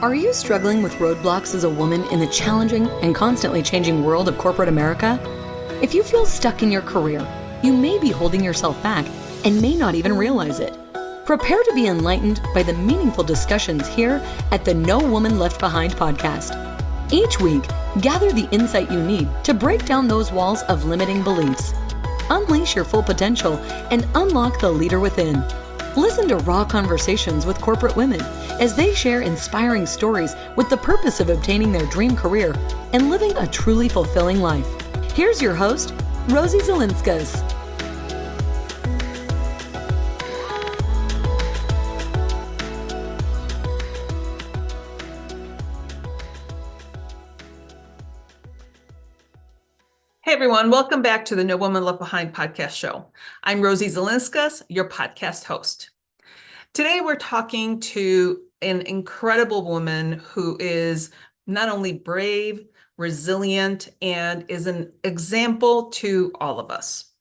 Are you struggling with roadblocks as a woman in the challenging and constantly changing world of corporate America? If you feel stuck in your career, you may be holding yourself back and may not even realize it. Prepare to be enlightened by the meaningful discussions here at the No Woman Left Behind podcast. Each week, gather the insight you need to break down those walls of limiting beliefs. Unleash your full potential and unlock the leader within. Listen to raw conversations with corporate women as they share inspiring stories with the purpose of obtaining their dream career and living a truly fulfilling life. Here's your host, Rosie Zilinskas. Hey everyone, welcome back to the No Woman Left Behind podcast show. I'm Rosie Zilinskas, your podcast host. Today we're talking to an incredible woman who is not only brave, resilient, and is an example to all of us.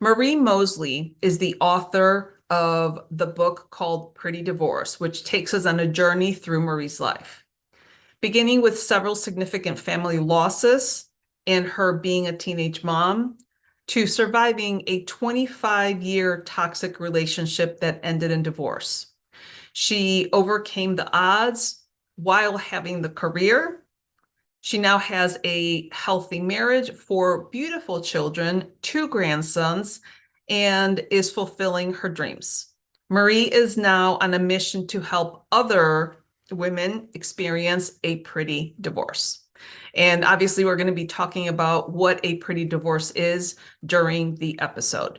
Marie Mosley is the author of the book called Pretty Divorce, which takes us on a journey through Marie's life. Beginning with several significant family losses and her being a teenage mom, to surviving a 25-year toxic relationship that ended in divorce. She overcame the odds while having the career. She now has a healthy marriage, 4 beautiful children, 2 grandsons, and is fulfilling her dreams. Marie is now on a mission to help other women experience a pretty divorce. And obviously, we're going to be talking about what a pretty divorce is during the episode.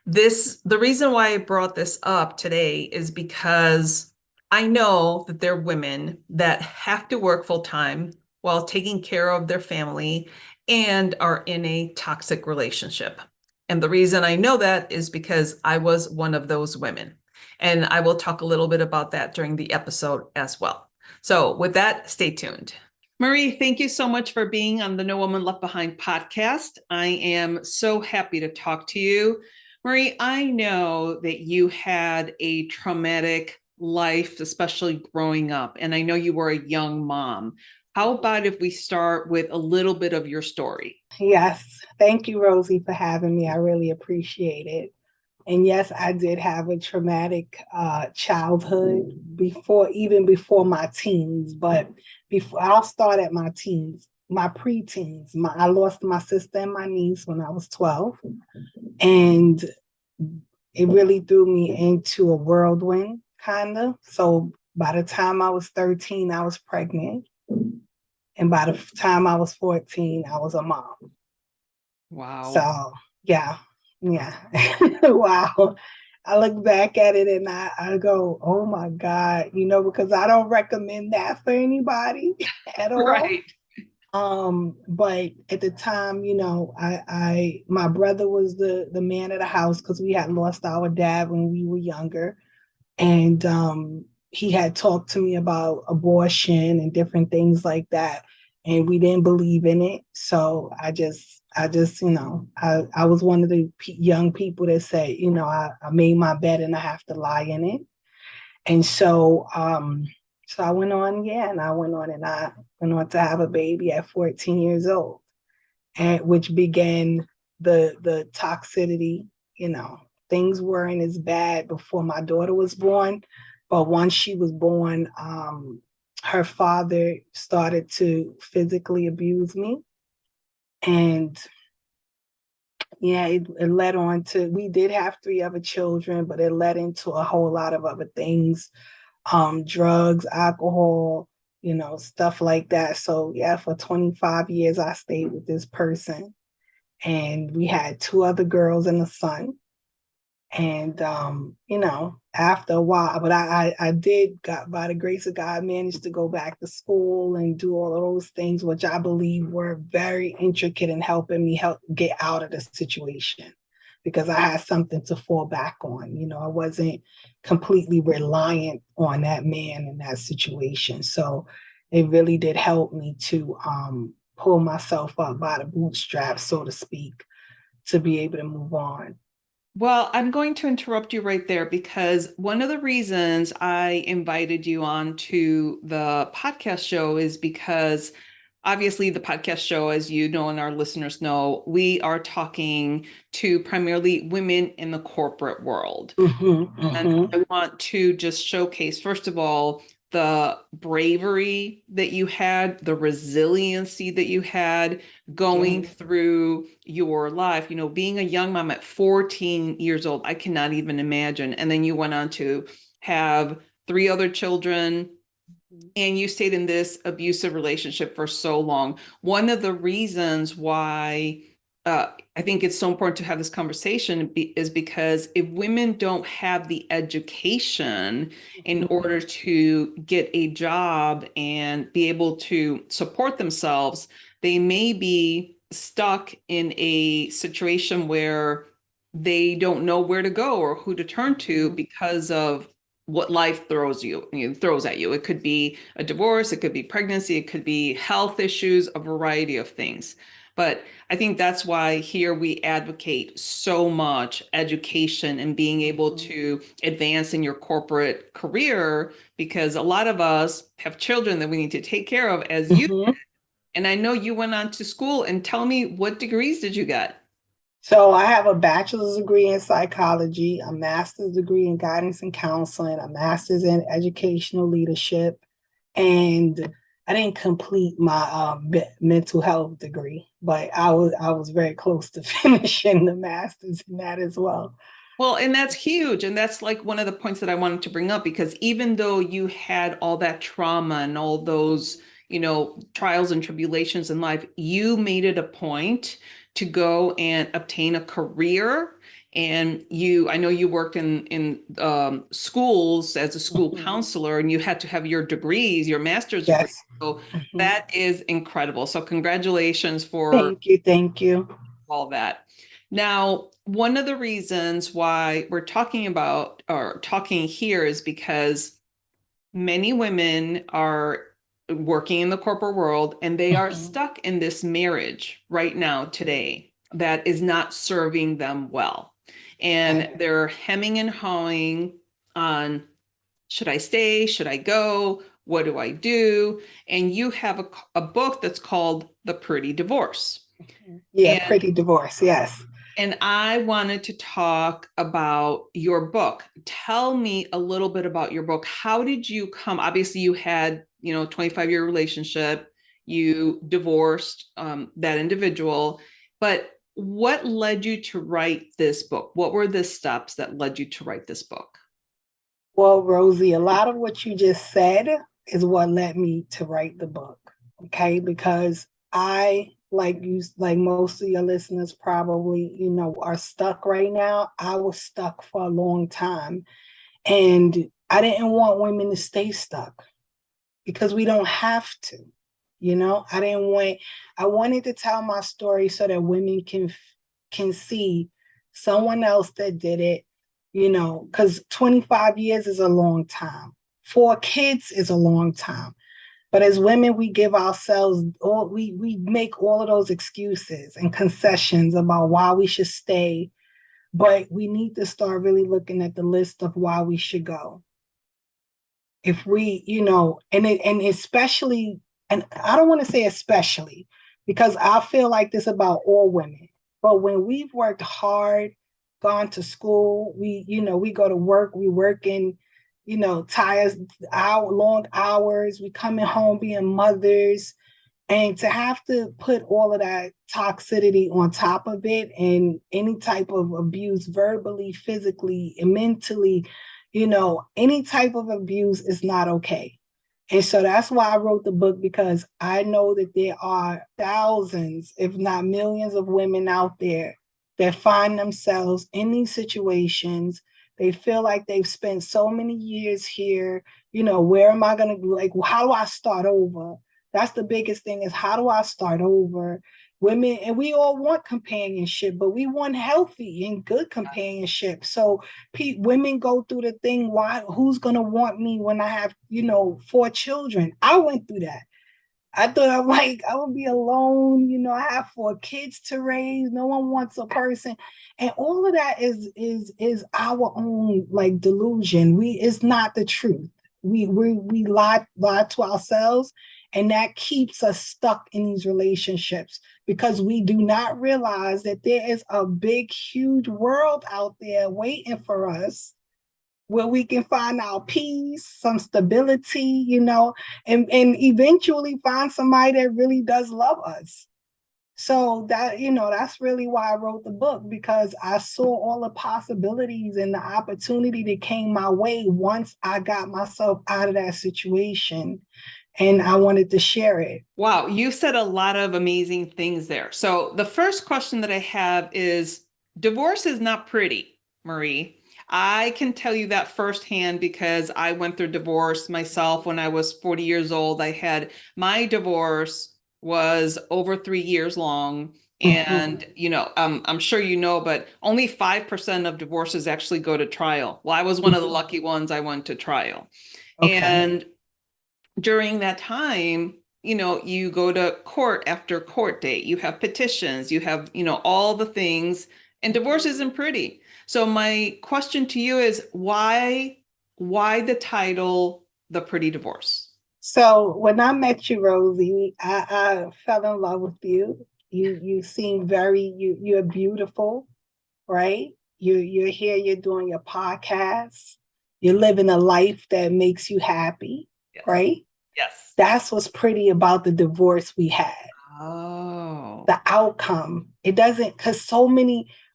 The reason why I brought this up today is because I know that there are women that have to work full time while taking care of their family and are in a toxic relationship. And the reason I know that is because I was one of those women. And I will talk a little bit about that during the episode as well. So with that, stay tuned. Marie, thank you so much for being on the No Woman Left Behind podcast. I am so happy to talk to you. Marie, I know that you had a traumatic life, especially growing up, and I know you were a young mom. How about if we start with a little bit of your story? Yes. Thank you, Rosie, for having me. I really appreciate it. And yes, I did have a traumatic childhood even before my teens. But I'll start at my teens, my preteens. I lost my sister and my niece when I was 12. And it really threw me into a whirlwind, kind of. So by the time I was 13, I was pregnant. And by the time I was 14, I was a mom. Wow. So, yeah. Wow. I look back at it and I go, oh my God, because I don't recommend that for anybody at all. Right. But at the time, my brother was the man of the house because we had lost our dad when we were younger. And he had talked to me about abortion and different things like that. And we didn't believe in it. So I was one of the young people that said, I made my bed and I have to lie in it. And so I went on and I went on to have a baby at 14 years old, and which began the toxicity. Things weren't as bad before my daughter was born, but once she was born, her father started to physically abuse me. And it led on to, we did have 3 other children, but it led into a whole lot of other things, drugs, alcohol, stuff like that. So for 25 years, I stayed with this person, and we had 2 other girls and a son. And, after a while, but I did, by the grace of God, managed to go back to school and do all of those things, which I believe were very intricate in helping me get out of the situation, because I had something to fall back on. I wasn't completely reliant on that man in that situation. So it really did help me to pull myself up by the bootstraps, so to speak, to be able to move on. Well, I'm going to interrupt you right there because one of the reasons I invited you on to the podcast show is because obviously the podcast show, as you know, and our listeners know, we are talking to primarily women in the corporate world. And Mm-hmm. I want to just showcase, first of all, the bravery that you had, the resiliency that you had going Yes. through your life. You know, being a young mom at 14 years old, I cannot even imagine. And then you went on to have three other children, and you stayed in this abusive relationship for so long. One of the reasons why I think it's so important to have this conversation is because if women don't have the education in Mhm. order to get a job and be able to support themselves, they may be stuck in a situation where they don't know where to go or who to turn to Mhm. because of what life throws at you. It could be a divorce, it could be pregnancy, it could be health issues, a variety of things. But I think that's why here we advocate so much education and being able Mhm. to advance in your corporate career because a lot of us have children that we need to take care of as you. Mhm. And I know you went on to school and tell me what degrees did you get? So I have a bachelor's degree in psychology, a master's degree in guidance and counseling, a master's in educational leadership, and I didn't complete my mental health degree, but I was very close to finishing the master's in that as well. Well, and that's huge. And that's like one of the points that I wanted to bring up because even though you had all that trauma and all those, trials and tribulations in life, you made it a point to go and obtain a career. And I know you worked in schools as a school Mhm. counselor, and you had to have your degrees, your master's degree. Yes. So Mhm. that is incredible. So congratulations for Thank you. Thank you. all that. Now, one of the reasons why we're talking about or talking here is because many women are working in the corporate world and they are Mhm. stuck in this marriage right now today that is not serving them well. And Okay. they're hemming and hawing on, should I stay? Should I go? What do I do? And you have a book that's called The Pretty Divorce. Yeah, And pretty divorce. Yes. I wanted to talk about your book. Tell me a little bit about your book. How did you come? Obviously, you had, 25-year relationship. You divorced that individual, but what led you to write this book? What were the steps that led you to write this book? Well, Rosie, a lot of what you just said is what led me to write the book. Okay, because I like most of your listeners probably, are stuck right now. I was stuck for a long time, and I didn't want women to stay stuck because we don't have to. I didn't want I wanted to tell my story so that women can see someone else that did it, because 25 years is a long time. 4 kids is a long time. But as women, we give ourselves we make all of those excuses and concessions about why we should stay. But we need to start really looking at the list of why we should go. If we, and especially, and I don't want to say especially, because I feel like this about all women. But when we've worked hard, gone to school, we go to work, we work in, tires, long hours, we coming home being mothers, and to have to put all of that toxicity on top of it and any type of abuse, verbally, physically, and mentally, any type of abuse is not okay. And so that's why I wrote the book, because I know that there are thousands, if not millions, of women out there that find themselves in these situations. They feel like they've spent so many years here. Where am I going to, like, how do I start over? That's the biggest thing, is how do I start over? Women, and we all want companionship, but we want healthy and good companionship. So women go through the thing, why, who's going to want me when I have, 4 children? I went through that. I thought I'm like, I would be alone, I have 4 kids to raise. No one wants a person. And all of that is our own like delusion. It's not the truth. We lie to ourselves, and that keeps us stuck in these relationships because we do not realize that there is a big, huge world out there waiting for us where we can find our peace, some stability, and eventually find somebody that really does love us. So that's really why I wrote the book, because I saw all the possibilities and the opportunity that came my way once I got myself out of that situation. And I wanted to share it. Wow, you said a lot of amazing things there. So the first question that I have is, divorce is not pretty, Marie. I can tell you that firsthand because I went through divorce myself when I was 40 years old. I had my divorce was over 3 years long. And, I'm sure you know, but only 5% of divorces actually go to trial. Well, I was one of the lucky ones. I went to trial. Okay. And during that time, you go to court after court date, you have petitions, you have, all the things, and divorce isn't pretty. So my question to you is why the title, The Pretty Divorce? So when I met you, Rosie, I fell in love with you. You seem you're beautiful, right? You're here, you're doing your podcast, you're living a life that makes you happy, Yes. right? Yes. That's what's pretty about the divorce we had. Oh. The outcome. It doesn't, because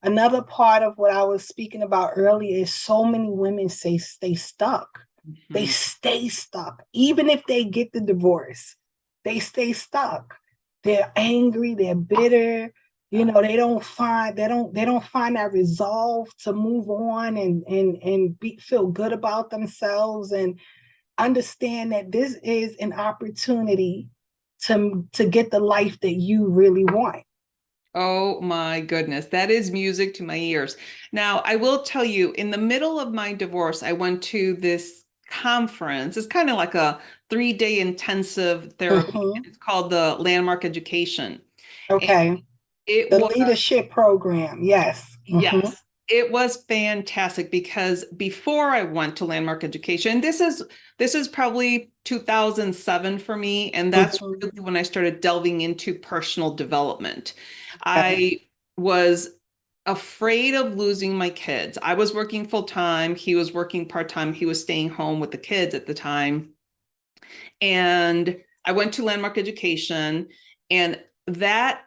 another part of what I was speaking about earlier is so many women stay stuck. Mm-hmm. They stay stuck. Even if they get the divorce, they stay stuck. They're angry, they're bitter, they don't find that resolve to move on and feel good about themselves and understand that this is an opportunity to get the life that you really want. Oh my goodness, that is music to my ears. Now, I will tell you, in the middle of my divorce, I went to this conference. It's kind of like a 3-day intensive therapy. Mm-hmm. It's called the Landmark Education. Okay. The leadership program. Yes. Mm-hmm. Yes. It was fantastic because before I went to Landmark Education, this is probably 2007 for me, and that's really when I started delving into personal development. I was afraid of losing my kids. I was working full time, he was working part time, he was staying home with the kids at the time. And I went to Landmark Education, and that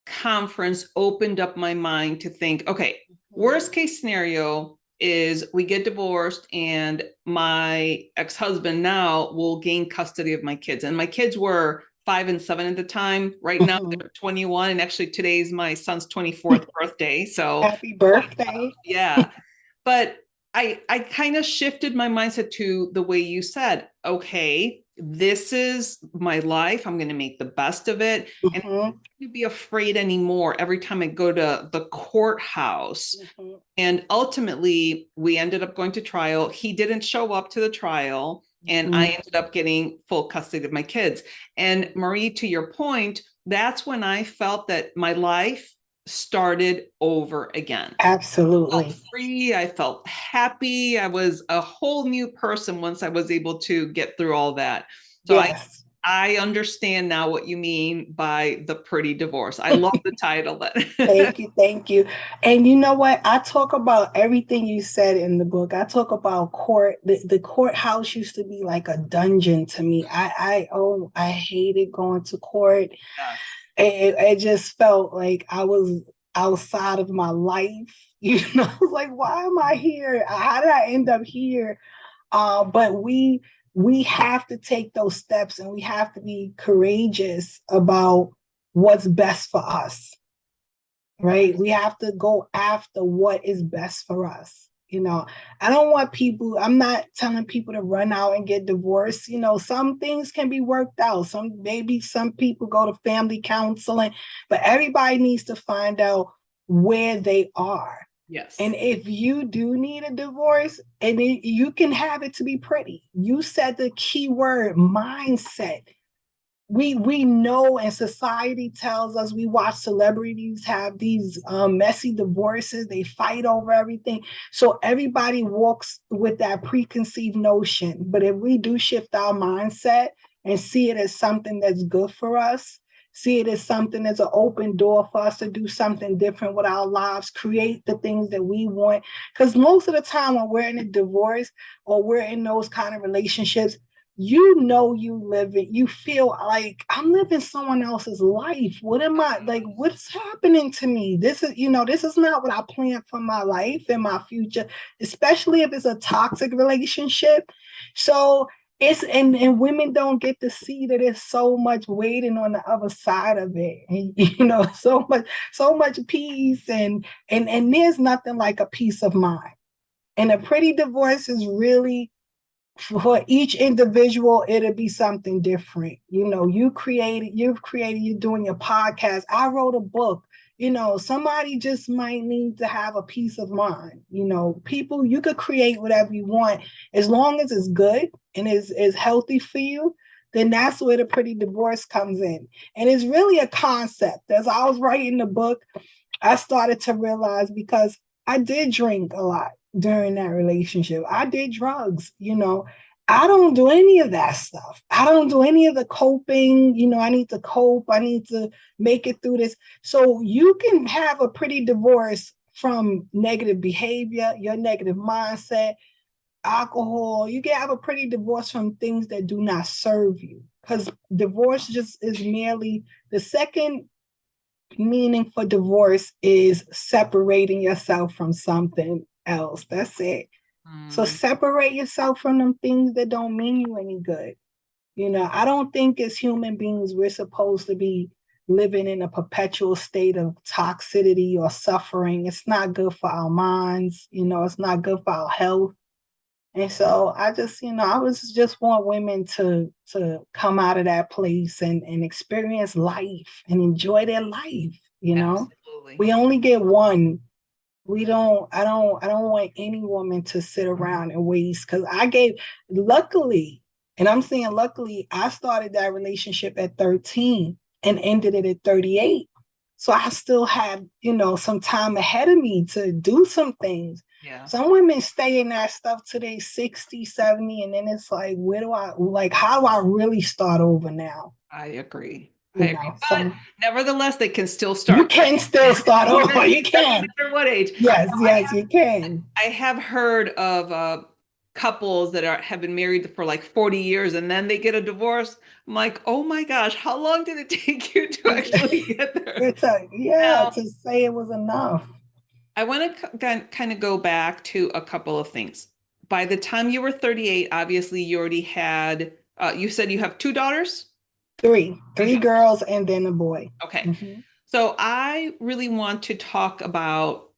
conference opened up my mind to think, okay, worst case scenario is we get divorced and my ex-husband now will gain custody of my kids. And my kids were 5 and 7 at the time. Right now they're 21. And actually today's my son's 24th birthday. So happy birthday. Yeah. But I kind of shifted my mindset to the way you said, okay, this is my life. I'm going to make the best of it. And I'm not going to be afraid anymore every time I go to the courthouse. And ultimately, we ended up going to trial. He didn't show up to the trial, and I ended up getting full custody of my kids. And Marie, to your point, that's when I felt that my life started over again. Absolutely. I felt free. I felt happy. I was a whole new person once I was able to get through all that. So yes. I understand now what you mean by the pretty divorce. I love the title. Thank you. And you know what? I talk about everything you said in the book. I talk about court. The courthouse used to be like a dungeon to me. I hated going to court. Yeah. It just felt like I was outside of my life. I was like, why am I here? How did I end up here? But we have to take those steps, and we have to be courageous about what's best for us, right? We have to go after what is best for us. I don't want I'm not telling people to run out and get divorced. Some things can be worked out. Maybe some people go to family counseling, but everybody needs to find out where they are. Yes. And if you do need a divorce, and you can have it to be pretty. You said the key word, mindset. we know, and society tells us, we watch celebrities have these messy divorces, they fight over everything. So everybody walks with that preconceived notion. But if we do shift our mindset and see it as something that's good for us, see it as something that's an open door for us to do something different with our lives, create the things that we want. Because most of the time when we're in a divorce or we're in those kind of relationships, you know, you live it, you feel like I'm living someone else's life. What am I, like, what's happening to me? This is, this is not what I planned for my life and my future, especially if it's a toxic relationship. So it's, and women don't get to see that there's so much waiting on the other side of it. And so much peace, and there's nothing like a peace of mind. And a pretty divorce is really, for each individual, it'll be something different. You're doing your podcast. I wrote a book. Somebody just might need to have a peace of mind. People, you could create whatever you want as long as it's good and is healthy for you. Then that's where the pretty divorce comes in. And it's really a concept. As I was writing the book, I started to realize, because I did drink a lot during that relationship. I did drugs, I don't do any of that stuff. I don't do any of the coping. I need to cope. I need to make it through this. So you can have a pretty divorce from negative behavior, your negative mindset, alcohol. You can have a pretty divorce from things that do not serve you, because divorce just is merely, the second meaning for divorce is separating yourself from something else. That's it. So separate yourself from them things that don't mean you any good. I don't think as human beings we're supposed to be living in a perpetual state of toxicity or suffering. It's not good for our minds. It's not good for our health. And so I just, I was just want women to come out of that place and experience life and enjoy their life. Absolutely. We only get one. I don't want any woman to sit around and waste, because luckily, and I'm saying luckily, I started that relationship at 13 and ended it at 38. So I still have, some time ahead of me to do some things. Yeah. Some women stay in that stuff till they 60, 70, and then it's like, how do I really start over now? I agree. So nevertheless, they can still start. You can still start over. You can. No matter what age. Yes, you can. I have heard of couples that have been married for like 40 years and then they get a divorce. I'm like, oh my gosh, how long did it take you to actually get there? To say it was enough. I want to kind of go back to a couple of things. By the time you were 38, obviously you already had, you said you have 2 daughters? Three girls and then a boy. Okay. Mm-hmm. So I really want to talk about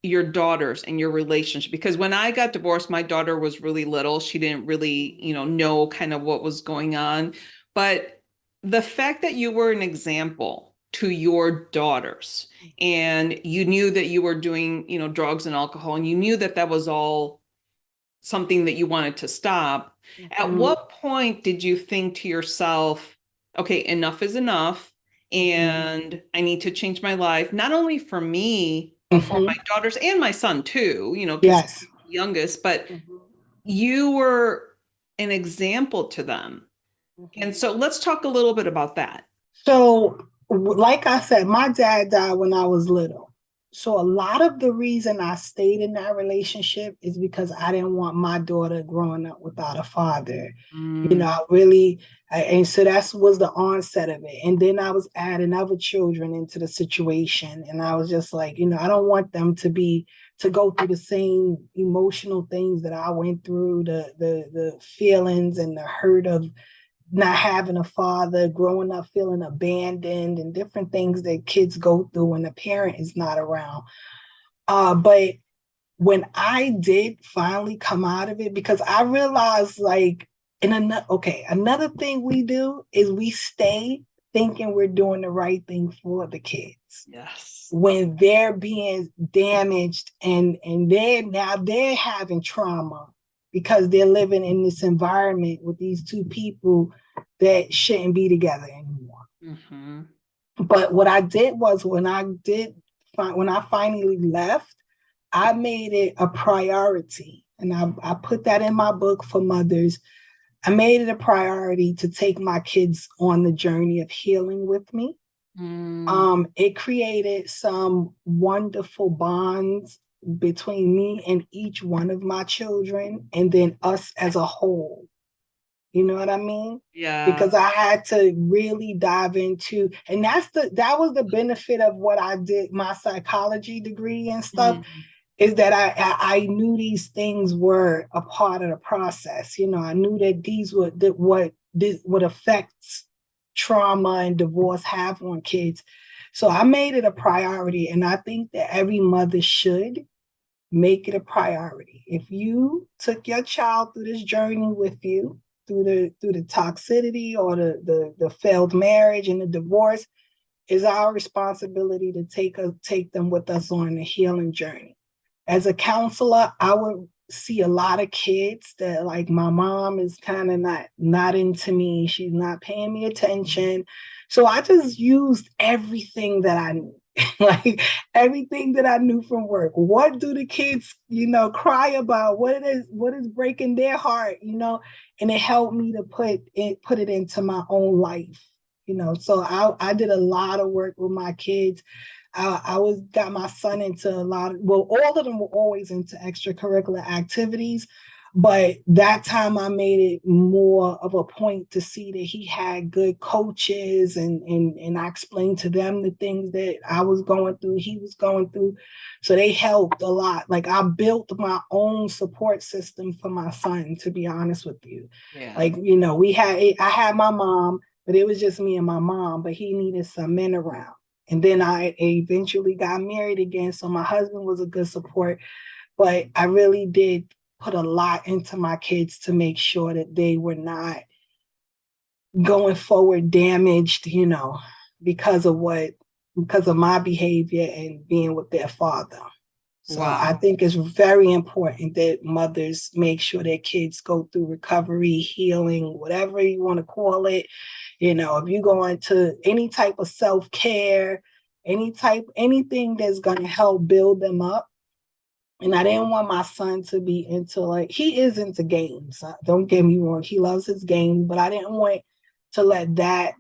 your daughters and your relationship, because when I got divorced, my daughter was really little. She didn't really, know kind of what was going on. But the fact that you were an example to your daughters and you knew that you were doing, drugs and alcohol, and you knew that that was all something that you wanted to stop. Mm-hmm. At what point did you think to yourself, okay, enough is enough, and I need to change my life, not only for me, but for my daughters and my son too, yes, he's the youngest, but you were an example to them. And so let's talk a little bit about that. So, like I said, my dad died when I was little. So a lot of the reason I stayed in that relationship is because I didn't want my daughter growing up without a father. And so that was the onset of it. And then I was adding other children into the situation. And I was just like, I don't want them to go through the same emotional things that I went through, the feelings and the hurt of not having a father, growing up feeling abandoned, and different things that kids go through when the parent is not around. But when I did finally come out of it, because I realized another thing we do is we stay thinking we're doing the right thing for the kids. Yes. When they're being damaged and they're having trauma, because they're living in this environment with these two people that shouldn't be together anymore. Mm-hmm. But what I did was when I finally left, I made it a priority. And I put that in my book for mothers. I made it a priority to take my kids on the journey of healing with me. It created some wonderful bonds between me and each one of my children, and then us as a whole. You know what I mean? Yeah. Because I had to really dive into, and that was the benefit of what I did, my psychology degree and stuff, is that I knew these things were a part of the process. You know, I knew that these were what affects trauma and divorce have on kids. So I made it a priority, and I think that every mother should make it a priority. If you took your child through this journey with you, through the toxicity or the failed marriage and the divorce, is our responsibility to take them with us on the healing journey. As a counselor, I would see a lot of kids that, like, my mom is kind of not into me. She's not paying me attention. So I just used everything that I knew, like everything that I knew from work. What do the kids, cry about? What is breaking their heart, And it helped me to put it into my own life, So I did a lot of work with my kids. I got my son into all of them were always into extracurricular activities, but that time I made it more of a point to see that he had good coaches, and I explained to them the things that I was going through, he was going through. So they helped a lot. Like, I built my own support system for my son, to be honest with you. Yeah. Like, I had my mom, but it was just me and my mom, but he needed some men around. And then I eventually got married again. So my husband was a good support, but I really did put a lot into my kids to make sure that they were not going forward damaged, because of my behavior and being with their father. So Wow. I think it's very important that mothers make sure their kids go through recovery, healing, whatever you want to call it. If you go into any type of self-care, anything that's going to help build them up. And I didn't want my son to be into, he is into games. Don't get me wrong. He loves his games, but I didn't want to let that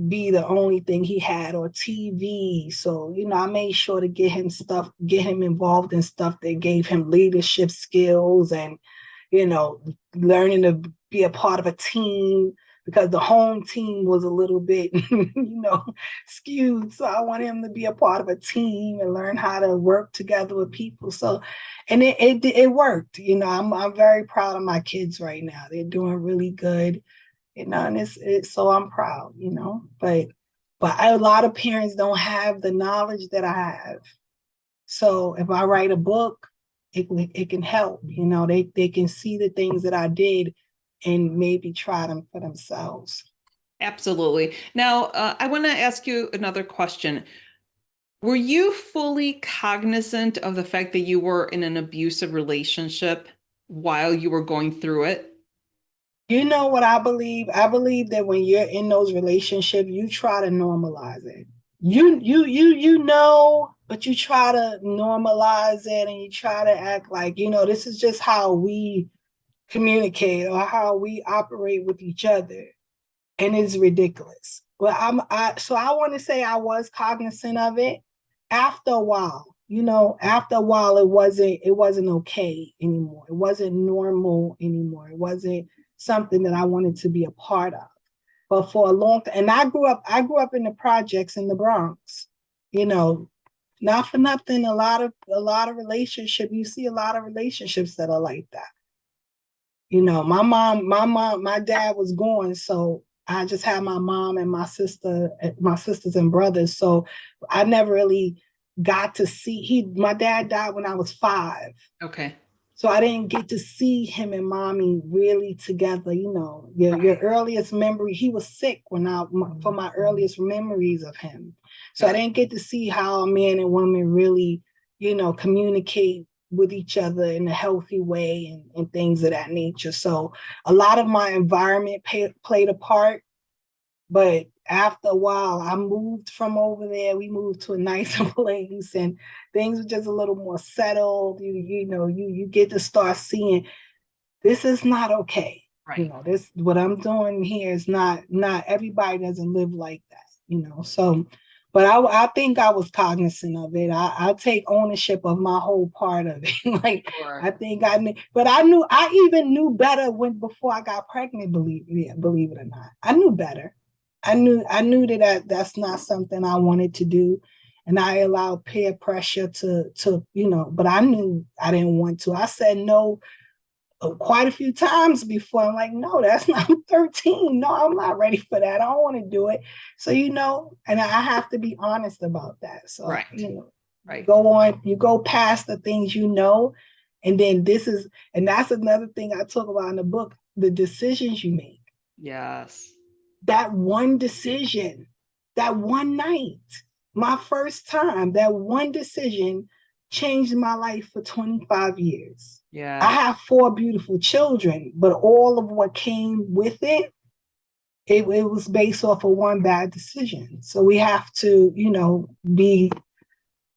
be the only thing he had, or TV. So, I made sure to get him involved in stuff that gave him leadership skills and, learning to be a part of a team, because the home team was a little bit, skewed. So I want him to be a part of a team and learn how to work together with people. So, and it worked. I'm very proud of my kids right now. They're doing really good. And it's so I'm proud, but a lot of parents don't have the knowledge that I have. So if I write a book, it can help, they can see the things that I did and maybe try them for themselves. Absolutely. Now, I want to ask you another question. Were you fully cognizant of the fact that you were in an abusive relationship while you were going through it? You know what I believe? I believe that when you're in those relationships, you try to normalize it. But you try to normalize it, and you try to act like, this is just how we communicate or how we operate with each other. And it's ridiculous. But so I want to say I was cognizant of it. After a while, it wasn't okay anymore. It wasn't normal anymore. It wasn't something that I wanted to be a part of. But for a long time, and I grew up in the projects in the Bronx, not for nothing, a lot of relationships, you see a lot of relationships that are like that. My dad was gone, so I just had my mom and my sisters and brothers. So I never really got to see my dad died when I was 5. Okay. So I didn't get to see him and mommy really together. Your earliest memory, he was sick for my earliest memories of him. So I didn't get to see how a man and woman really, communicate with each other in a healthy way and things of that nature. So a lot of my environment played a part, but after a while, I moved from over there. We moved to a nicer place, and things were just a little more settled. You get to start seeing this is not okay. Right. This what I'm doing here is not everybody doesn't live like that. So, but I think I was cognizant of it. I take ownership of my whole part of it. Like Sure. I think I knew, but I even knew better before I got pregnant. Believe it or not, I knew better. I knew that's not something I wanted to do, and I allowed peer pressure to But I knew I didn't want to. I said no quite a few times before. I'm like, no, that's not. I'm 13. No, I'm not ready for that. I don't want to do it. So and I have to be honest about that. So Right. Right. You go past the things and then that's another thing I talk about in the book, the decisions you make. Yes. That one decision, that one night, my first time, that one decision changed my life for 25 years. Yeah. I have 4 beautiful children, but all of what came with it was based off of one bad decision. So we have to, be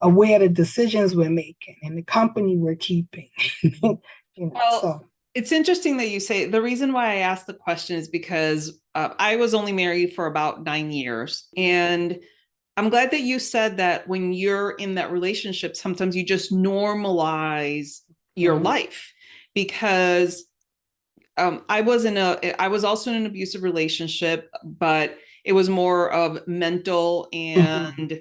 aware of the decisions we're making and the company we're keeping. Well, it's interesting that you say, the reason why I asked the question is because I was only married for about 9 years. And I'm glad that you said that when you're in that relationship, sometimes you just normalize your life, because I was also in an abusive relationship, but it was more of mental and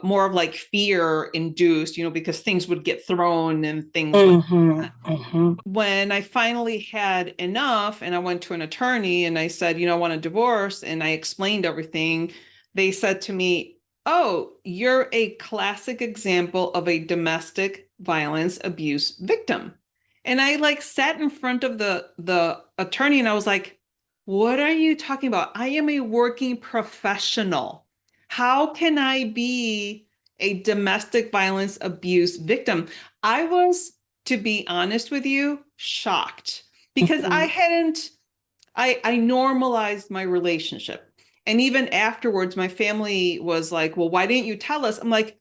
more of like fear induced, because things would get thrown and things like that. When I finally had enough and I went to an attorney and I said, I want a divorce, and I explained everything, they said to me, oh, you're a classic example of a domestic violence abuse victim. And I sat in front of the attorney and I was like, what are you talking about? I am a working professional. How can I be a domestic violence abuse victim? I was, to be honest with you, shocked, because I normalized my relationship. And even afterwards, my family was like, well, why didn't you tell us? I'm like,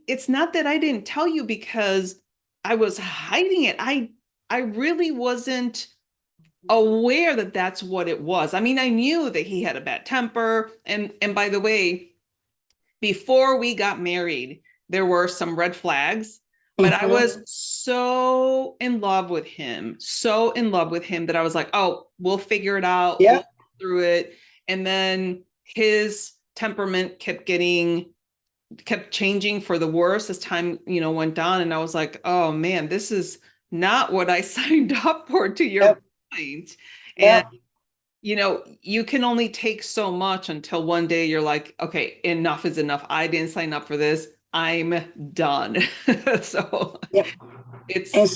it's not that I didn't tell you because I was hiding it. I really wasn't aware that that's what it was. I mean, I knew that he had a bad temper. And by the way, before we got married, there were some red flags, but I was so in love with him, that I was like, oh, we'll figure it out. Yeah. We'll get through it. And then his temperament kept changing for the worse as time, went on. And I was like, oh man, this is not what I signed up for, to your point. And, you can only take so much until one day you're like, okay, enough is enough. I didn't sign up for this. I'm done. So and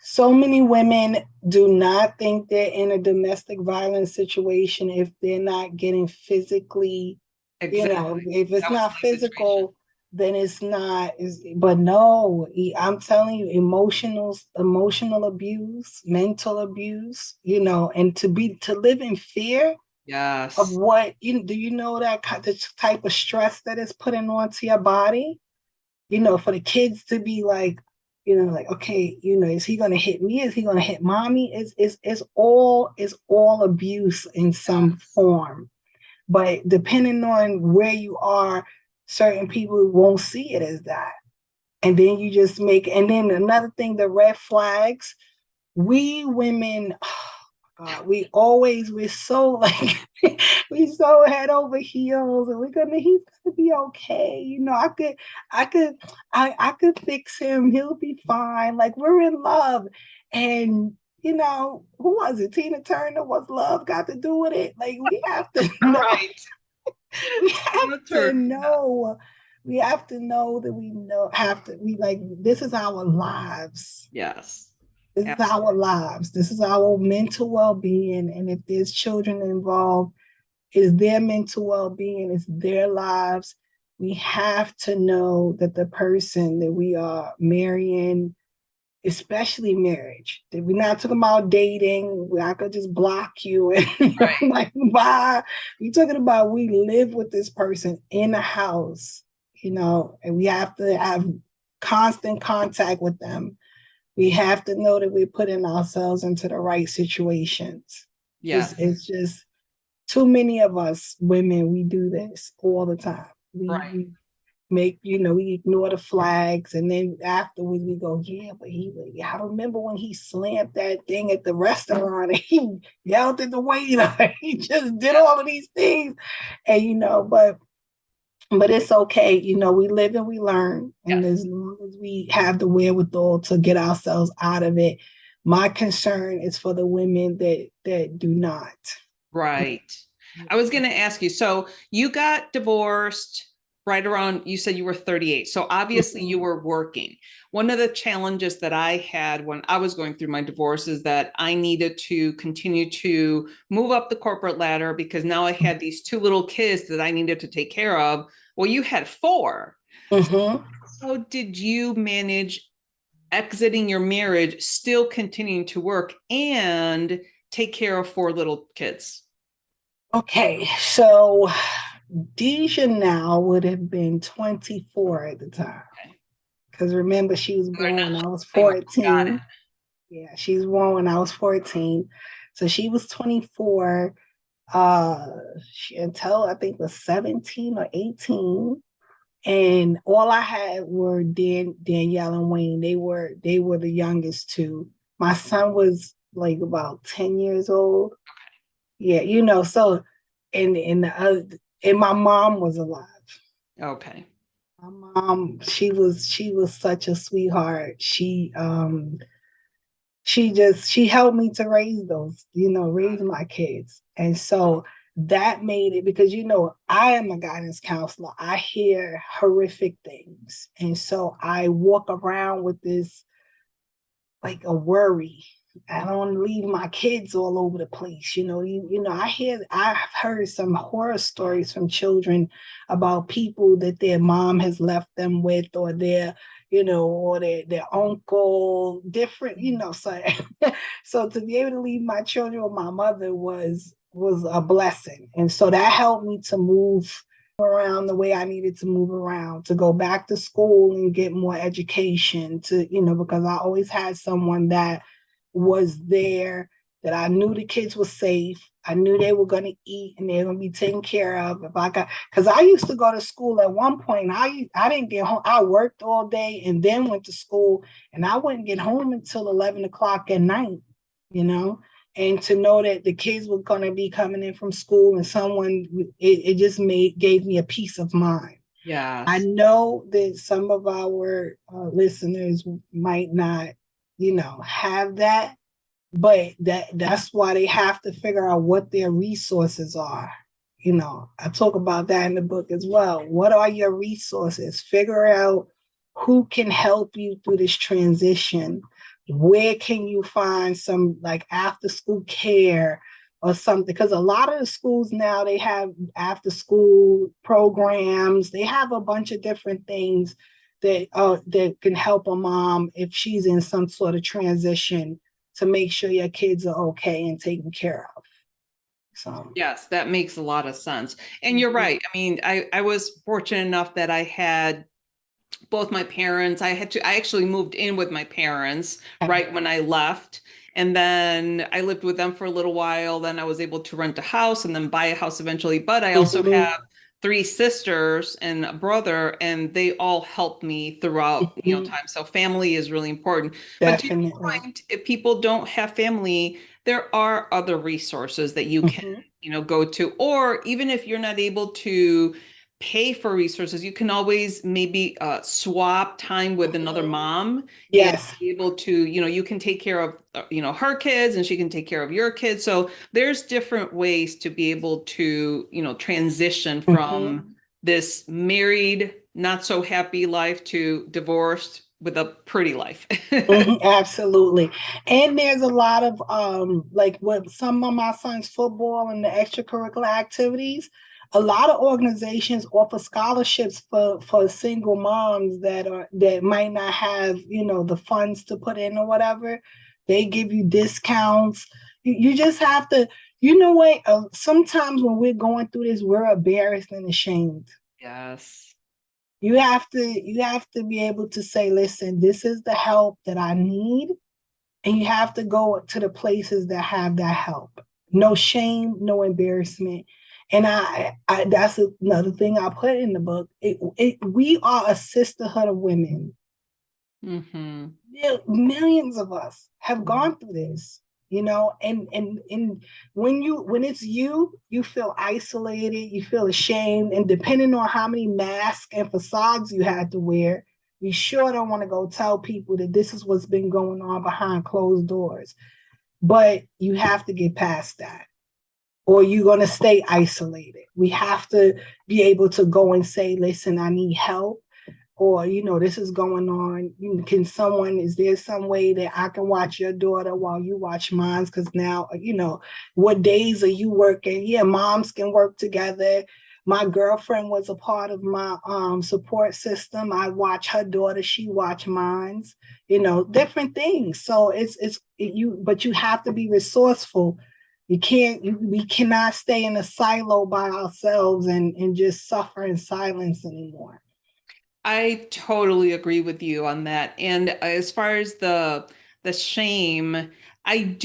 so many women do not think they're in a domestic violence situation if they're not getting physically, if it's not physical, then it's not. But no, I'm telling you, emotional abuse, mental abuse, and to live in fear of what, do you know that the type of stress that is putting onto your body? For the kids to be like, like, okay, is he going to hit me? Is he going to hit mommy? It's all abuse in some form. But depending on where you are, certain people won't see it as that. And then you just and then another thing, the red flags, we women, we're so like, we so head over heels, and he's gonna be okay. I could fix him. He'll be fine. Like, we're in love. And who was it? Tina Turner. What's love got to do with it? Like, we have to know. Right. We have to know. We have to know that we like, this is our lives. Yes. This is our lives. This is our mental well-being. And if there's children involved, it's their mental well-being, it's their lives. We have to know that the person that we are marrying especially marriage. We're not talking about dating. I could just block you and Right. like bye. We're talking about we live with this person in a house, and we have to have constant contact with them. We have to know that we're putting ourselves into the right situations. Yeah. It's just too many of us women, we do this all the time. Right. We make, we ignore the flags, and then afterwards we go, yeah, but I remember when he slammed that thing at the restaurant and he yelled at the waiter. He just did all of these things. And, but it's okay. We live and we learn. And Yes. as long as we have the wherewithal to get ourselves out of it, my concern is for the women that do not. Right. I was going to ask you, so you got divorced right around, you said you were 38. So obviously you were working. One of the challenges that I had when I was going through my divorce is that I needed to continue to move up the corporate ladder because now I had these two little kids that I needed to take care of. Well, you had four. Mm-hmm. How did you manage exiting your marriage, still continuing to work and take care of four little kids? Okay, so Deja now would have been 24 at the time. Because remember, she was born when I was 14. Yeah, she was born when I was 14. So she was 24 until I think was 17 or 18. And all I had were Danielle and Wayne. They were the youngest two. My son was like about 10 years old. Yeah, so and the other, and my mom was alive. Okay. My mom, she was such a sweetheart. She helped me to raise raise my kids. And so that made it, because I am a guidance counselor. I hear horrific things. And so I walk around with this like a worry. I don't want to leave my kids all over the place. I've heard some horror stories from children about people that their mom has left them with, or or their uncle, different, so so to be able to leave my children with my mother was a blessing. And so that helped me to move around the way I needed to move around, to go back to school and get more education, because I always had someone that was there, that I knew the kids were safe. I knew they were going to eat and they were going to be taken care of. Because I used to go to school at one point. I didn't get home. I worked all day and then went to school, and I wouldn't get home until 11 o'clock at night, and to know that the kids were going to be coming in from school and someone, it just gave me a peace of mind. Yeah. I know that some of our listeners might not, have that, but that's why they have to figure out what their resources are. I talk about that in the book as well. What are your resources? Figure out who can help you through this transition. Where can you find some like after school care or something? Because a lot of the schools now, they have after school programs. They have a bunch of different things that can help a mom if she's in some sort of transition, to make sure your kids are okay and taken care of. So yes, that makes a lot of sense. And you're right. I mean, I was fortunate enough that I had both my parents. I actually moved in with my parents right when I left. And then I lived with them for a little while. Then I was able to rent a house and then buy a house eventually. But I also have three sisters and a brother, and they all helped me throughout, time. So family is really important. Definitely. But to your point, if people don't have family, there are other resources that you can, go to. Or even if you're not able to pay for resources, you can always maybe swap time with another mom. Yes. And be able to, you can take care of, her kids and she can take care of your kids. So there's different ways to be able to, transition from this married, not so happy life to divorced with a pretty life. Absolutely. And there's a lot of like with some of my son's football and the extracurricular activities, A lot of organizations offer scholarships for single moms that might not have, the funds to put in or whatever. They give you discounts. You just have to, you know what? Sometimes when we're going through this, we're embarrassed and ashamed. Yes. You have to be able to say, listen, this is the help that I need. And you have to go to the places that have that help. No shame, no embarrassment. And I that's another thing I put in the book. We are a sisterhood of women. Mm-hmm. Millions of us have gone through this, and when it's you feel isolated, you feel ashamed, and depending on how many masks and facades you had to wear, you sure don't want to go tell people that this is what's been going on behind closed doors. But you have to get past that, or you're going to stay isolated. We have to be able to go and say, listen, I need help, or, this is going on. Is there some way that I can watch your daughter while you watch mine? Because now, what days are you working? Yeah, moms can work together. My girlfriend was a part of my support system. I watch her daughter, she watch mine's, different things. So but you have to be resourceful. We cannot stay in a silo by ourselves and just suffer in silence anymore. I totally agree with you on that. And as far as the shame, I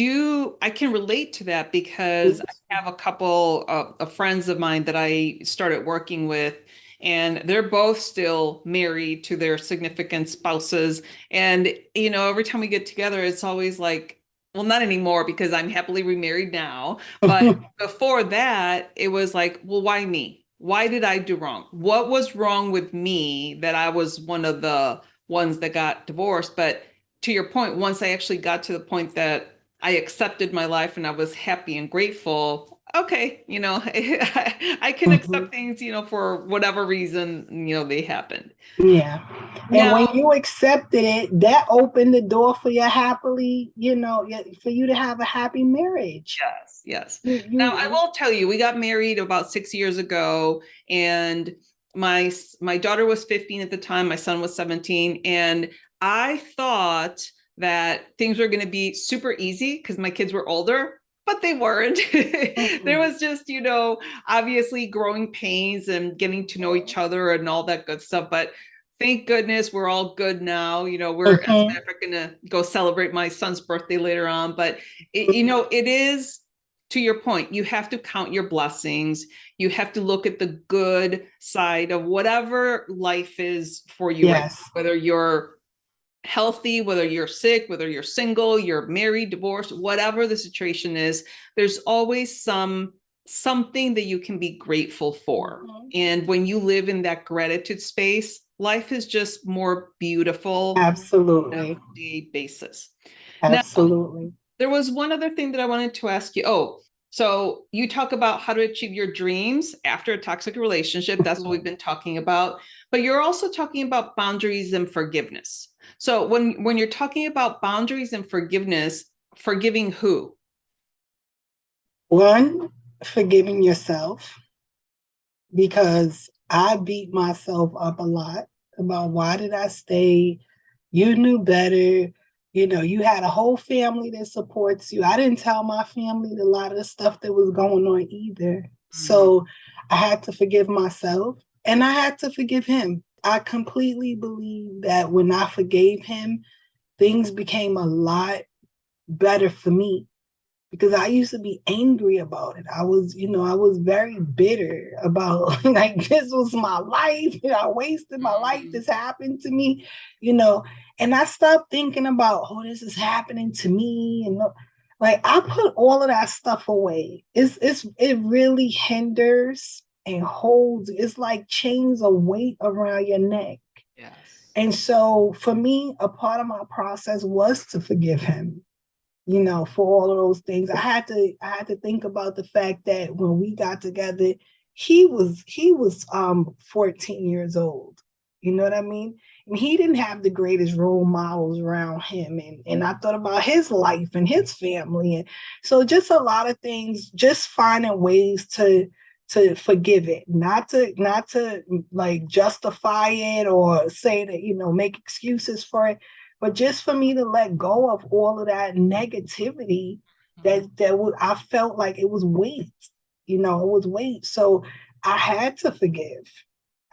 can relate to that because I have a couple of friends of mine that I started working with, and they're both still married to their significant spouses. And, every time we get together, it's always like, well, not anymore because I'm happily remarried now. But before that, it was like, well, why me? Why did I do wrong? What was wrong with me that I was one of the ones that got divorced? But to your point, once I actually got to the point that I accepted my life and I was happy and grateful, okay, I can accept things, for whatever reason, they happened. Yeah. And when Now, you accepted it, that opened the door for you happily, for you to have a happy marriage. yes, yes. Now, I You will tell you, we got married about 6 years ago, and my daughter was 15 at the time, my son was 17, and I thought that things were going to be super easy because my kids were older, but they weren't. There was just, obviously growing pains and getting to know each other and all that good stuff. But thank goodness we're all good now. We're, as a matter of fact, going to go celebrate my son's birthday later on. But, it is, to your point, you have to count your blessings. You have to look at the good side of whatever life is for you, right? Yes. Whether you're healthy, whether you're sick, whether you're single, you're married, divorced, whatever the situation is, there's always something that you can be grateful for. And when you live in that gratitude space, life is just more beautiful Absolutely. on a day basis. Absolutely. Now, there was one other thing that I wanted to ask you. Oh, so you talk about how to achieve your dreams after a toxic relationship. That's what we've been talking about. But you're also talking about boundaries and forgiveness. So when you're talking about boundaries and forgiveness, forgiving who? One, forgiving yourself, because I beat myself up a lot about why did I stay? You knew better. You had a whole family that supports you. I didn't tell my family a lot of the stuff that was going on either. So I had to forgive myself and I had to forgive him. I completely believe that when I forgave him, things became a lot better for me, because I used to be angry about it. I was very bitter about like this was my life. I wasted my life. This happened to me, and I stopped thinking about, oh, this is happening to me. And like I put all of that stuff away. It really hinders and holds. It's like chains of weight around your neck. Yes. And so for me, a part of my process was to forgive him, for all of those things. I had to think about the fact that when we got together, he was 14 years old. You know what I mean? And he didn't have the greatest role models around him. And I thought about his life and his family. And so just a lot of things, just finding ways to forgive it, not to like justify it or say that, make excuses for it, but just for me to let go of all of that negativity I felt like it was weight, it was weight. So I had to forgive.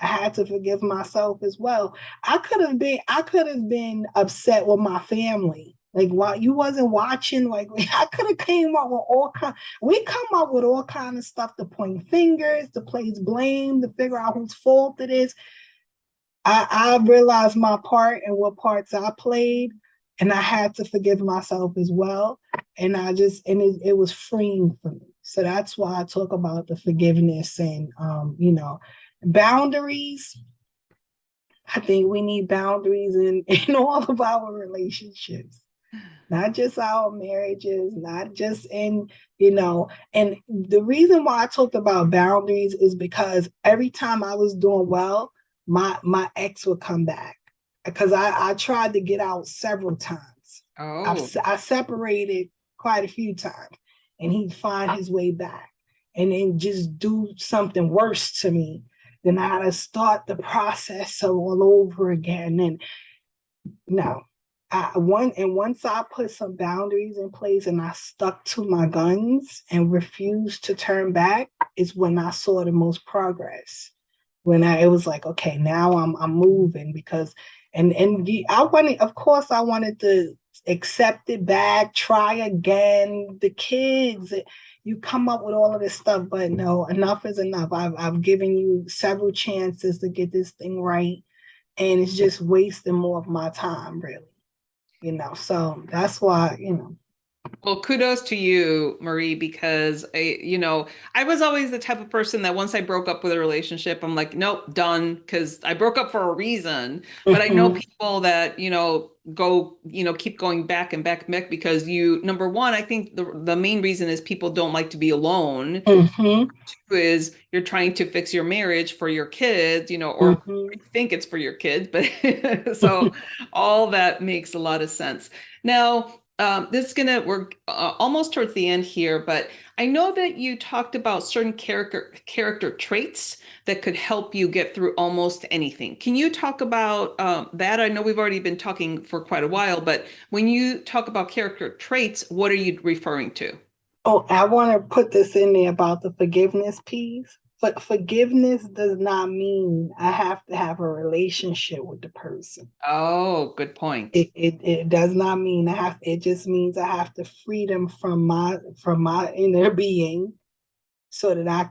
I had to forgive myself as well. I could have been upset with my family. Like, why you wasn't watching? Like, I could have came up with we come up with all kind of stuff to point fingers, to place blame, to figure out whose fault it is. I realized my part and what parts I played, and I had to forgive myself as well. And it was freeing for me. So that's why I talk about the forgiveness and, boundaries. I think we need boundaries in all of our relationships, not just our marriages, not just and the reason why I talked about boundaries is because every time I was doing well, my ex would come back because I tried to get out several times. I separated quite a few times, and he'd find his way back and then just do something worse to me. Then I had to start the process all over again. And no, once I put some boundaries in place and I stuck to my guns and refused to turn back, is when I saw the most progress. It was like, okay, now I'm moving because I wanted to accept it back, try again. The kids, you come up with all of this stuff, but no, enough is enough. I've given you several chances to get this thing right, and it's just wasting more of my time, really. So that's why, Well, kudos to you, Marie, because I was always the type of person that once I broke up with a relationship, I'm like, nope, done, because I broke up for a reason. But I know people that, keep going back and back and back because number one, I think the main reason is people don't like to be alone. Two is you're trying to fix your marriage for your kids, or you think it's for your kids, but so all that makes a lot of sense. Now, we're almost towards the end here, but I know that you talked about certain character traits that could help you get through almost anything. Can you talk about that? I know we've already been talking for quite a while, but when you talk about character traits, what are you referring to? Oh, I want to put this in there about the forgiveness piece. But forgiveness does not mean I have to have a relationship with the person. Oh, good point. It does not mean it just means I have to free them from my inner being so that I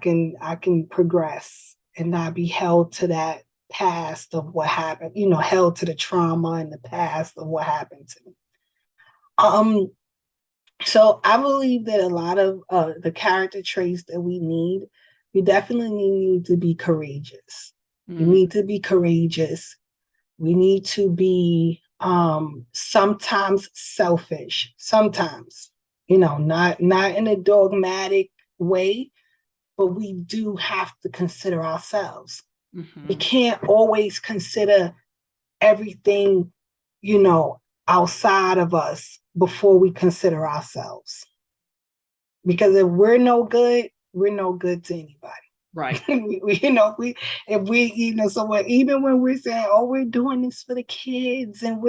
can progress and not be held to that past of what happened, held to the trauma in the past of what happened to me. So I believe that a lot of the character traits that we definitely need to be courageous. We need to be courageous. We need to be sometimes selfish, sometimes, not in a dogmatic way, but we do have to consider ourselves. We can't always consider everything, outside of us before we consider ourselves. Because if we're no good to anybody. Right. Even when we're saying, oh, we're doing this for the kids and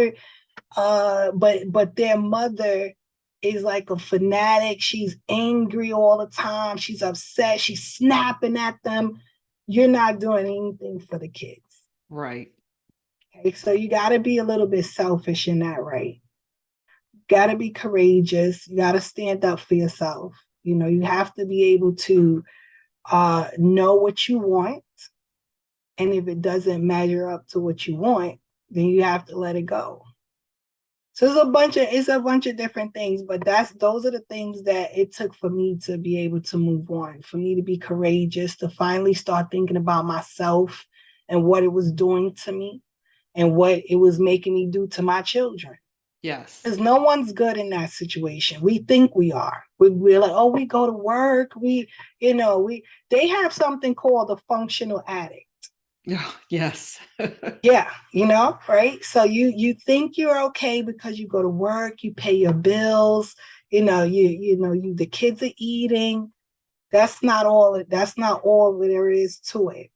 but their mother is like a fanatic. She's angry all the time. She's upset. She's snapping at them. You're not doing anything for the kids. Right. Okay, so you got to be a little bit selfish in that, right? Got to be courageous. You got to stand up for yourself. You have to be able to know what you want. And if it doesn't measure up to what you want, then you have to let it go. So it's a bunch of different things, but those are the things that it took for me to be able to move on, for me to be courageous, to finally start thinking about myself and what it was doing to me and what it was making me do to my children. Yes. Because no one's good in that situation. We think we are. We're like, oh, we go to work. They have something called a functional addict. Oh, yes. Yeah, right? So you think you're okay because you go to work, you pay your bills, the kids are eating, That's not all. That's not all there is to it.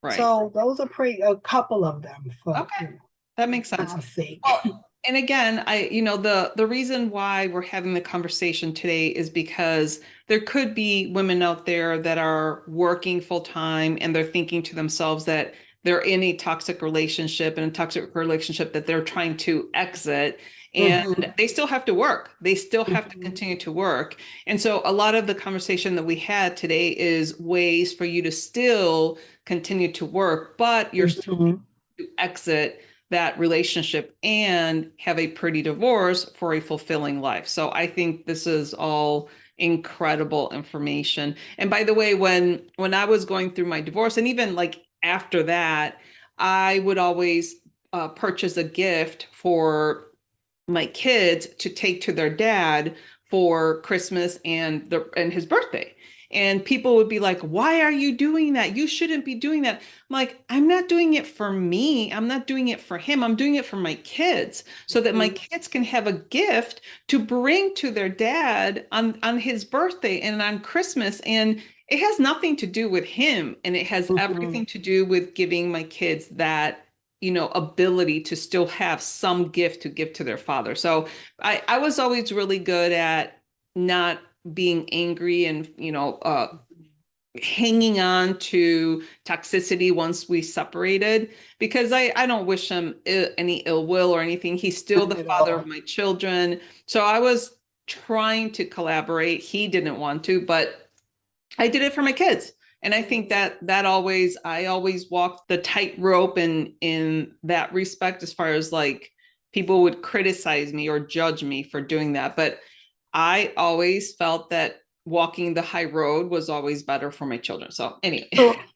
Right. So those are a couple of them for Okay. That makes sense. time's sake. Well, and again, the reason why we're having the conversation today is because there could be women out there that are working full time and they're thinking to themselves that they're in a toxic relationship and a toxic relationship that they're trying to exit. And they still have to work. They still have to Mhm. continue to work. And so a lot of the conversation that we had today is ways for you to still continue to work, but you're still Mhm. to exit that relationship and have a pretty divorce for a fulfilling life. So I think this is all incredible information. And by the way, when I was going through my divorce and even like after that, I would always purchase a gift for my kids to take to their dad for Christmas and his birthday. And people would be like, "Why are you doing that? You shouldn't be doing that." I'm like, "I'm not doing it for me. I'm not doing it for him. I'm doing it for my kids so that my Mhm. kids can have a gift to bring to their dad on his birthday and on Christmas." And it has nothing to do with him, and it has Mhm. everything to do with giving my kids that ability to still have some gift to give to their father. So I was always really good at not being angry and hanging on to toxicity once we separated, because I don't wish him any ill will or anything. He's still Not the at father of all. my children. So I was trying to collaborate. He didn't want to, but I did it for my kids. And I think that I always walked the tightrope in that respect, as far as like people would criticize me or judge me for doing that. But I always felt that walking the high road was always better for my children. So anyway.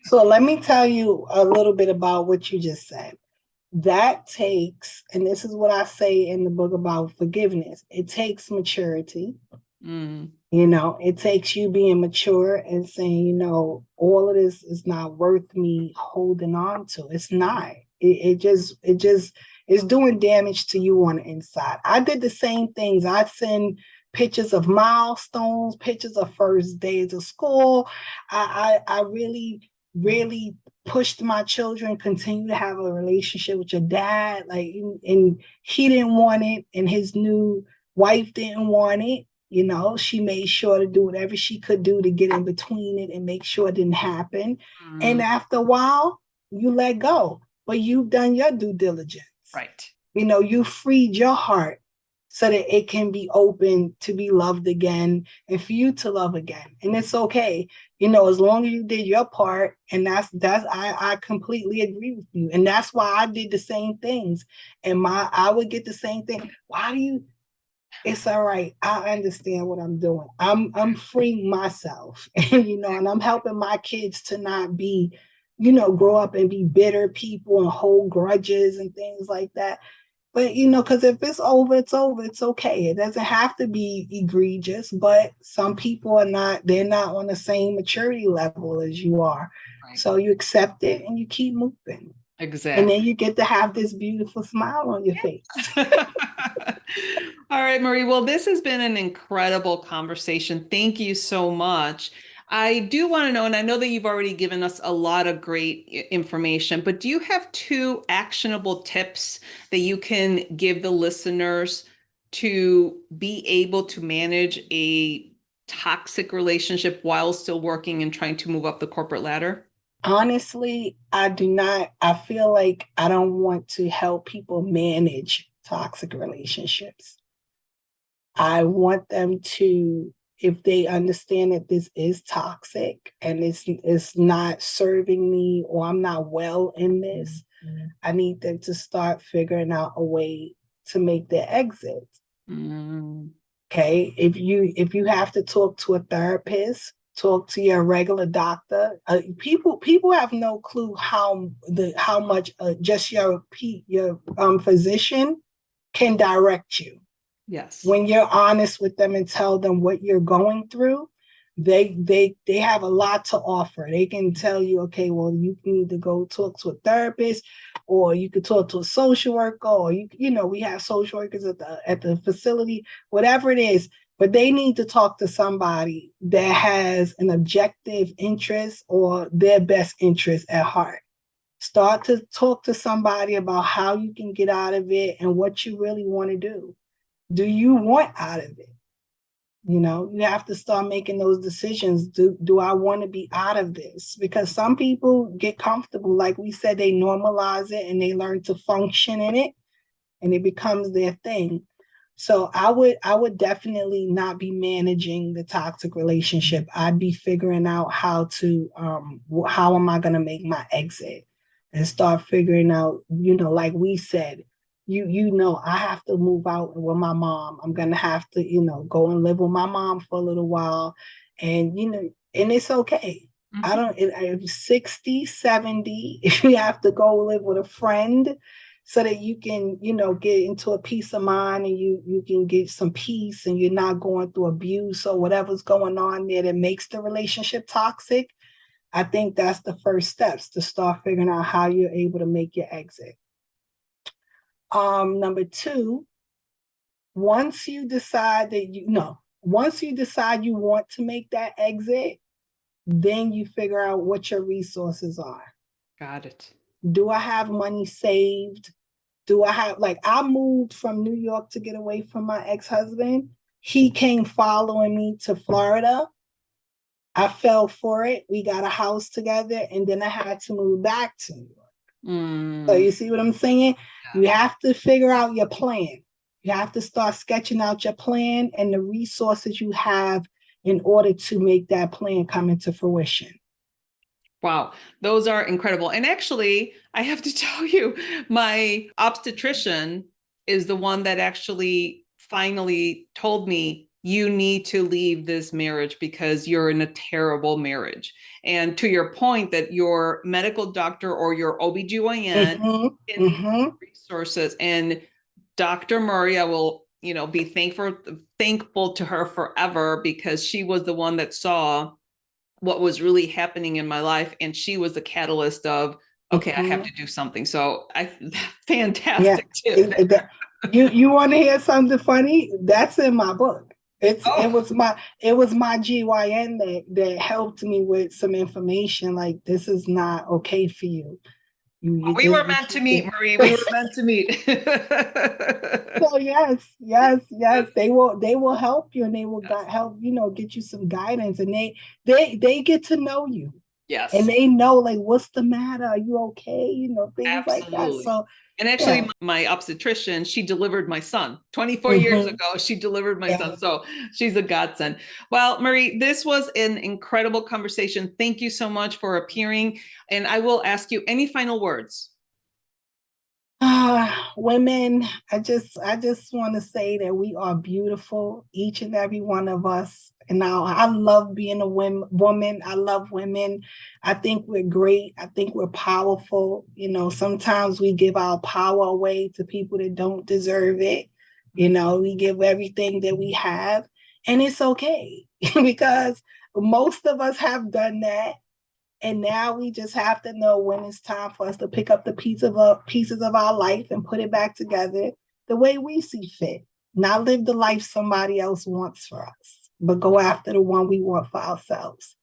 So let me tell you a little bit about what you just said. That takes, and this is what I say in the book about forgiveness, it takes maturity. Mm, It takes you being mature and saying, all of this is not worth me holding on to. It's not. It just is doing damage to you on the inside. I did the same things. I send pictures of milestones, pictures of first days of school. I really, really pushed my children continue to have a relationship with your dad. Like, and he didn't want it, and his new wife didn't want it. She made sure to do whatever she could do to get in between it and make sure it didn't happen. And mm, after a while, you let go, but you've done your due diligence. right. You freed your heart so that it can be open to be loved again and for you to love again. And it's okay, as long as you did your part. And I completely agree with you. And that's why I did the same things. And I would get the same thing. Why do you it's all right. I understand what I'm doing. I'm freeing myself, and I'm helping my kids to not be, grow up and be bitter people and hold grudges and things like that. But because if it's over, it's over. It's okay. It doesn't have to be egregious, but some people they're not on the same maturity level as you are. Right. So you accept it and you keep moving. And Exactly. then you get to have this beautiful smile on your face. All right, Marie. Well, this has been an incredible conversation. Thank you so much. I do want to know, and I know that you've already given us a lot of great information, but do you have two actionable tips that you can give the listeners to be able to manage a toxic relationship while still working and trying to move up the corporate ladder? Honestly, I do not. I feel like I don't want to help people manage toxic relationships. I want them to, if they understand that this is toxic and it's not serving me or I'm not well in this, I need them to start figuring out a way to make their exit. Mm, Okay, if you have to talk to a therapist, talk to your regular doctor. People have no clue how much just your physician can direct you yes. when you're honest with them and tell them what you're going through. They have a lot to offer. They can tell you, okay, well, you need to go talk to a therapist, or you could talk to a social worker, or we have social workers at the facility, whatever it is. but they need to talk to somebody that has an objective interest or their best interest at heart. Start to talk to somebody about how you can get out of it and what you really want to do. Do you want out of it? You know, you have to start making those decisions. Do I want to be out of this? Because some people get comfortable. Like we said, they normalize it and they learn to function in it and it becomes their thing. So I would definitely not be managing the toxic relationship. I'd be figuring out how am I going to make my exit and start figuring out, you know, like we said, I have to move out with my mom. I'm going to have to, you know, go and live with my mom for a little while. And, you know, and it's okay. I'm 60, 70, if you have to go live with a friend so that you can, you know, get into a peace of mind and you can get some peace and you're not going through abuse or whatever's going on there that makes the relationship toxic. I think that's the first steps to start figuring out how you're able to make your exit. Number two, once you decide you want to make that exit, then you figure out what your resources are. Got it. Do I have money saved? Do I have, like, I moved from New York to get away from my ex-husband. He came following me to Florida. I fell for it. We got a house together, and then I had to move back to New York. So you see what I'm saying? Yeah. You have to figure out your plan. You have to start sketching out your plan and the resources you have in order to make that plan come into fruition. Wow, those are incredible. And actually, I have to tell you, my obstetrician is the one that actually finally told me, you need to leave this marriage because you're in a terrible marriage. And to your point that your medical doctor or your OBGYN in resources, and Dr. Murray, I will, you know, be thankful to her forever, because she was the one that saw what was really happening in my life. And she was the catalyst of, okay, I have to do something. So fantastic too. You want to hear something funny? That's in my book. It was my GYN that helped me with some information. Like, this is not okay for you. We were meant to meet, Marie. We were meant to meet. So yes. They will help you, and they will help, you know, get you some guidance, and they get to know you. Yes. And they know, like, what's the matter? Are you okay? You know, things like that. So, and actually, my obstetrician, she delivered my son 24 years ago. She delivered my son. So she's a godsend. Well, Marie, this was an incredible conversation. Thank you so much for appearing. And I will ask you, any final words? Women, I just want to say that we are beautiful, each and every one of us. And now I love being a woman. I love women. I think we're great. I think we're powerful. You know, sometimes we give our power away to people that don't deserve it. You know, we give everything that we have, and it's okay because most of us have done that. And now we just have to know when it's time for us to pick up the pieces of our life and put it back together the way we see fit. Not live the life somebody else wants for us, but go after the one we want for ourselves.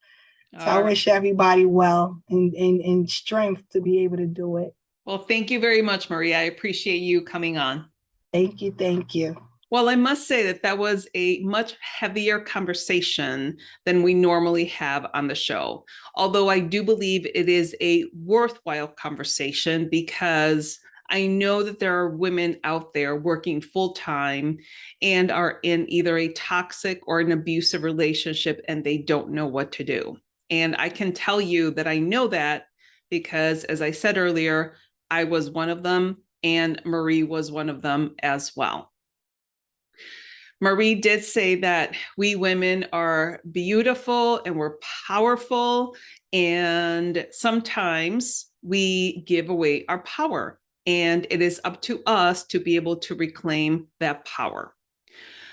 So I wish everybody well and strength to be able to do it. Well, thank you very much, Marie. I appreciate you coming on. Thank you. Well, I must say that was a much heavier conversation than we normally have on the show. Although I do believe it is a worthwhile conversation, because I know that there are women out there working full-time and are in either a toxic or an abusive relationship, and they don't know what to do. And I can tell you that I know that because, as I said earlier, I was one of them, and Marie was one of them as well. Marie did say that we women are beautiful and we're powerful, and sometimes we give away our power, and it is up to us to be able to reclaim that power.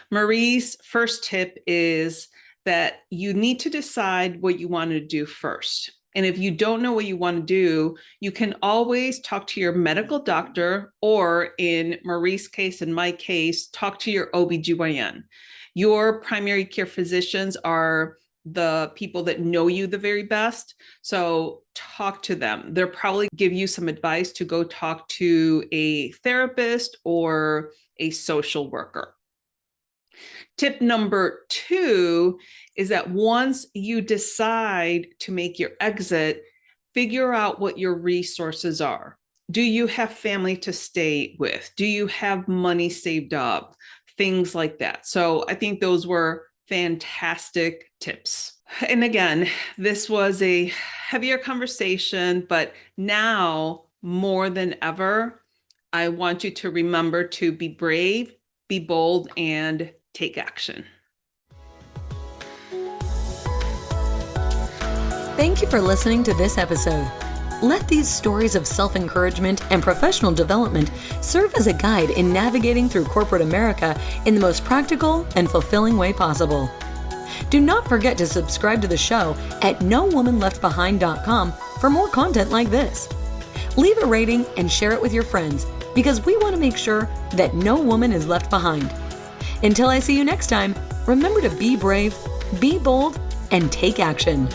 Marie's first tip is that you need to decide what you want to do first. And if you don't know what you want to do, you can always talk to your medical doctor, or in Marie's case, in my case, talk to your OBGYN. Your primary care physicians are the people that know you the very best. So talk to them. They'll probably give you some advice to go talk to a therapist or a social worker. Tip number 2 is that once you decide to make your exit, figure out what your resources are. Do you have family to stay with? Do you have money saved up? Things like that. So I think those were fantastic tips. And again, this was a heavier conversation, but now more than ever, I want you to remember to be brave, be bold, and take action. Thank you for listening to this episode. Let these stories of self-encouragement and professional development serve as a guide in navigating through corporate America in the most practical and fulfilling way possible. Do not forget to subscribe to the show at nowomanleftbehind.com for more content like this. Leave a rating and share it with your friends, because we want to make sure that no woman is left behind. Until I see you next time, remember to be brave, be bold, and take action.